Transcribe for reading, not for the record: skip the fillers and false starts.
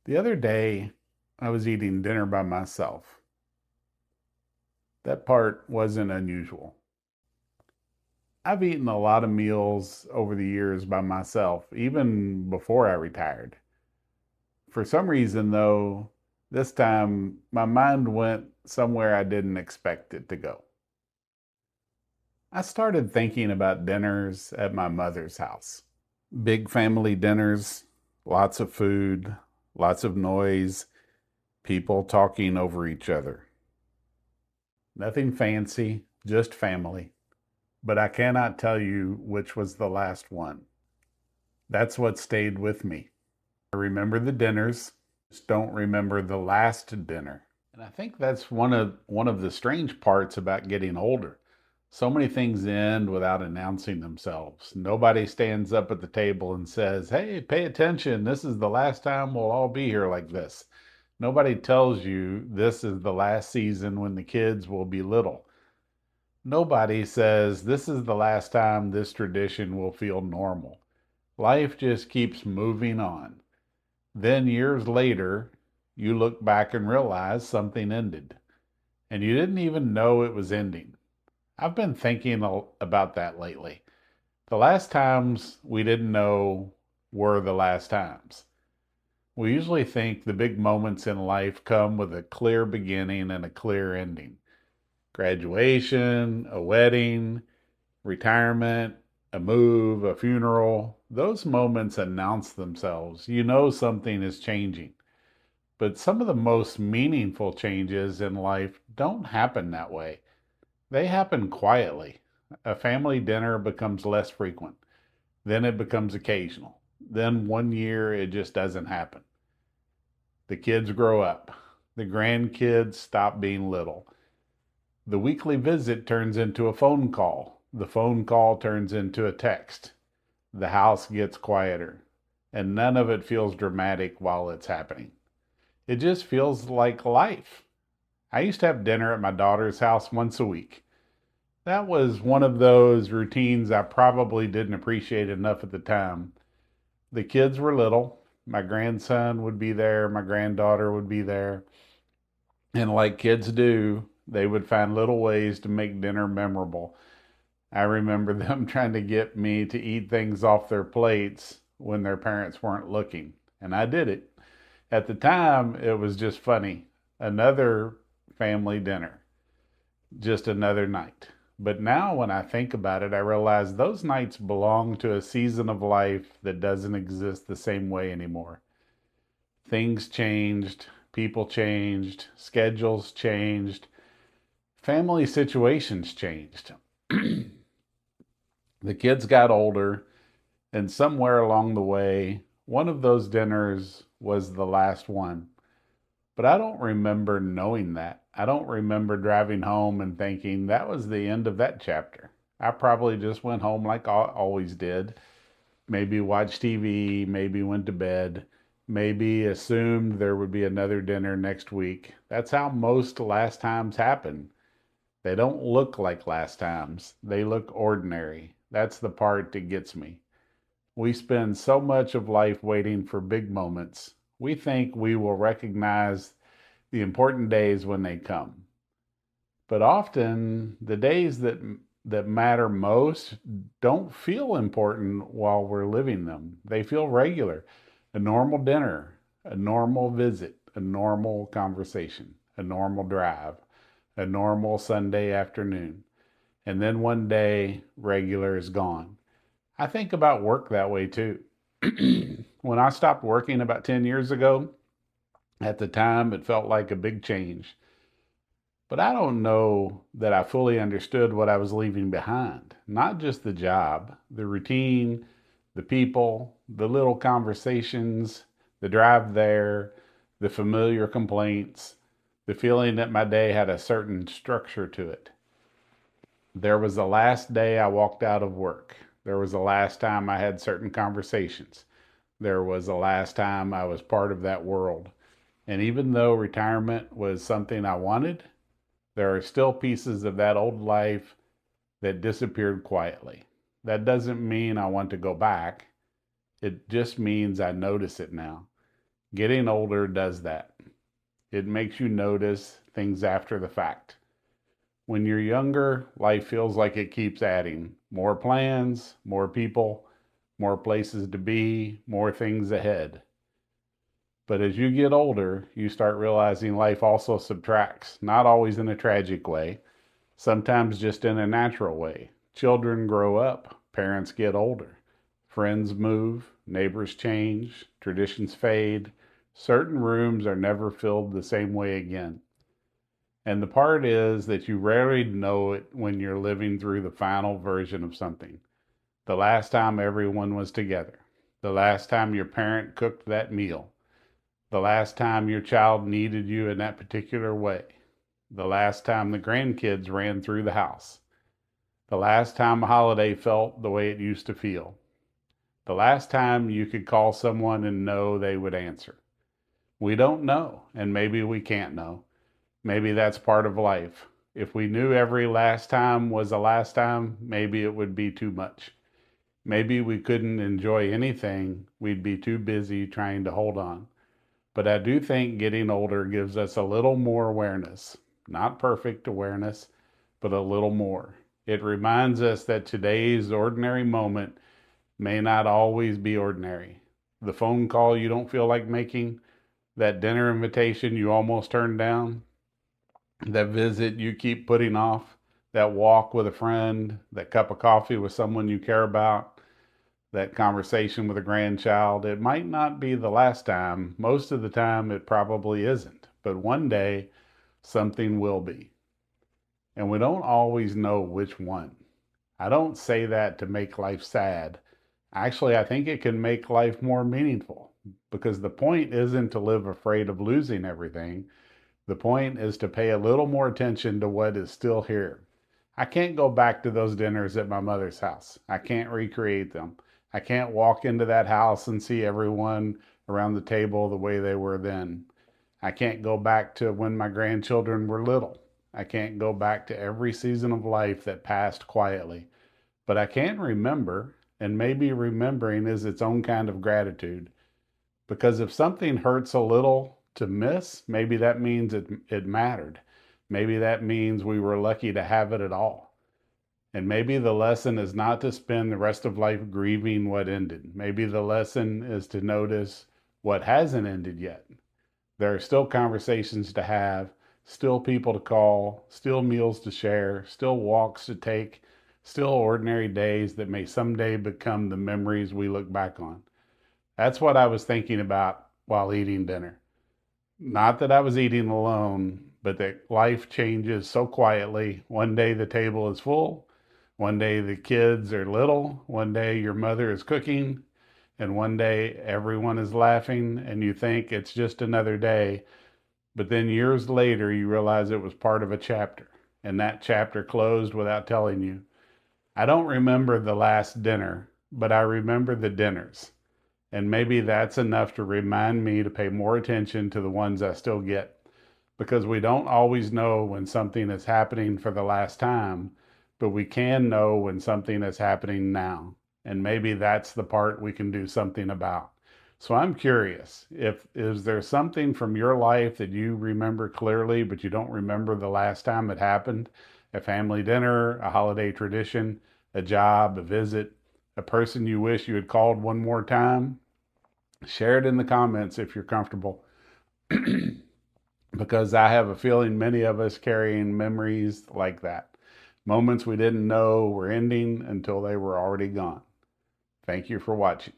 The other day, I was eating dinner by myself. That part wasn't unusual. I've eaten a lot of meals over the years by myself, even before I retired. For some reason, though, this time my mind went somewhere I didn't expect it to go. I started thinking about dinners at my mother's house. Big family dinners, lots of food, lots of noise, people talking over each other. Nothing fancy, just family. But I cannot tell you which was the last one. That's what stayed with me. I remember the dinners, just don't remember the last dinner. And I think that's one of the strange parts about getting older. So many things end without announcing themselves. Nobody stands up at the table and says, "Hey, pay attention. This is the last time we'll all be here like this." Nobody tells you this is the last season when the kids will be little. Nobody says this is the last time this tradition will feel normal. Life just keeps moving on. Then years later, you look back and realize something ended, and you didn't even know it was ending. I've been thinking about that lately. The last times we didn't know were the last times. We usually think the big moments in life come with a clear beginning and a clear ending. Graduation, a wedding, retirement, a move, a funeral, those moments announce themselves. You know something is changing. But some of the most meaningful changes in life don't happen that way. They happen quietly. A family dinner becomes less frequent. Then it becomes occasional. Then one year it just doesn't happen. The kids grow up. The grandkids stop being little. The weekly visit turns into a phone call. The phone call turns into a text. The house gets quieter, and none of it feels dramatic while it's happening. It just feels like life. I used to have dinner at my daughter's house once a week. That was one of those routines I probably didn't appreciate enough at the time. The kids were little. My grandson would be there, my granddaughter would be there. And like kids do, they would find little ways to make dinner memorable. I remember them trying to get me to eat things off their plates when their parents weren't looking, and I did it. At the time, it was just funny. Another family dinner, just another night. But now, when I think about it, I realize those nights belong to a season of life that doesn't exist the same way anymore. Things changed, people changed, schedules changed, family situations changed. The kids got older, and somewhere along the way, one of those dinners was the last one. But I don't remember knowing that. I don't remember driving home and thinking that was the end of that chapter. I probably just went home like I always did. Maybe watched TV, maybe went to bed, maybe assumed there would be another dinner next week. That's how most last times happen. They don't look like last times, they look ordinary. That's the part that gets me. We spend so much of life waiting for big moments. We think we will recognize the important days when they come. But often the days that matter most don't feel important while we're living them. They feel regular. A normal dinner, a normal visit, a normal conversation, a normal drive, a normal Sunday afternoon. And then one day, regular is gone. I think about work that way too. When I stopped working about 10 years ago, at the time it felt like a big change. But I don't know that I fully understood what I was leaving behind. Not just the job, the routine, the people, the little conversations, the drive there, the familiar complaints, the feeling that my day had a certain structure to it. There was the last day I walked out of work. There was the last time I had certain conversations. There was the last time I was part of that world. And even though retirement was something I wanted, there are still pieces of that old life that disappeared quietly. That doesn't mean I want to go back. It just means I notice it now. Getting older does that. It makes you notice things after the fact. When you're younger, life feels like it keeps adding more plans, more people, more places to be, more things ahead. But as you get older, you start realizing life also subtracts, not always in a tragic way, sometimes just in a natural way. Children grow up, parents get older, friends move, neighbors change, traditions fade. Certain rooms are never filled the same way again. And the part is that you rarely know it when you're living through the final version of something. The last time everyone was together, the last time your parent cooked that meal, the last time your child needed you in that particular way, the last time the grandkids ran through the house, the last time a holiday felt the way it used to feel, the last time you could call someone and know they would answer. We don't know, and maybe we can't know. Maybe that's part of life. If we knew every last time was the last time, maybe it would be too much. Maybe we couldn't enjoy anything. We'd be too busy trying to hold on. But I do think getting older gives us a little more awareness. Not perfect awareness, but a little more. It reminds us that today's ordinary moment may not always be ordinary. The phone call you don't feel like making, that dinner invitation you almost turned down, that visit you keep putting off, that walk with a friend, that cup of coffee with someone you care about, that conversation with a grandchild. It might not be the last time. Most of the time, it probably isn't. But one day, something will be. And we don't always know which one. I don't say that to make life sad. Actually, I think it can make life more meaningful because the point isn't to live afraid of losing everything. The point is to pay a little more attention to what is still here. I can't go back to those dinners at my mother's house. I can't recreate them. I can't walk into that house and see everyone around the table the way they were then. I can't go back to when my grandchildren were little. I can't go back to every season of life that passed quietly. But I can remember, and maybe remembering is its own kind of gratitude. Because if something hurts a little to miss, maybe that means it mattered. Maybe that means we were lucky to have it at all. And maybe the lesson is not to spend the rest of life grieving what ended. Maybe the lesson is to notice what hasn't ended yet. There are still conversations to have, still people to call, still meals to share, still walks to take, still ordinary days that may someday become the memories we look back on. That's what I was thinking about while eating dinner. Not that I was eating alone, but that life changes so quietly. One day the table is full, one day the kids are little, one day your mother is cooking, and one day everyone is laughing and you think it's just another day. But then years later, you realize it was part of a chapter, and that chapter closed without telling you. I don't remember the last dinner, but I remember the dinners. And maybe that's enough to remind me to pay more attention to the ones I still get. Because we don't always know when something is happening for the last time, but we can know when something is happening now. And maybe that's the part we can do something about. So I'm curious, is there something from your life that you remember clearly, but you don't remember the last time it happened? A family dinner, a holiday tradition, a job, a visit, a person you wish you had called one more time? Share it in the comments if you're comfortable, because I have a feeling many of us carrying memories like that. Moments we didn't know were ending until they were already gone. Thank you for watching.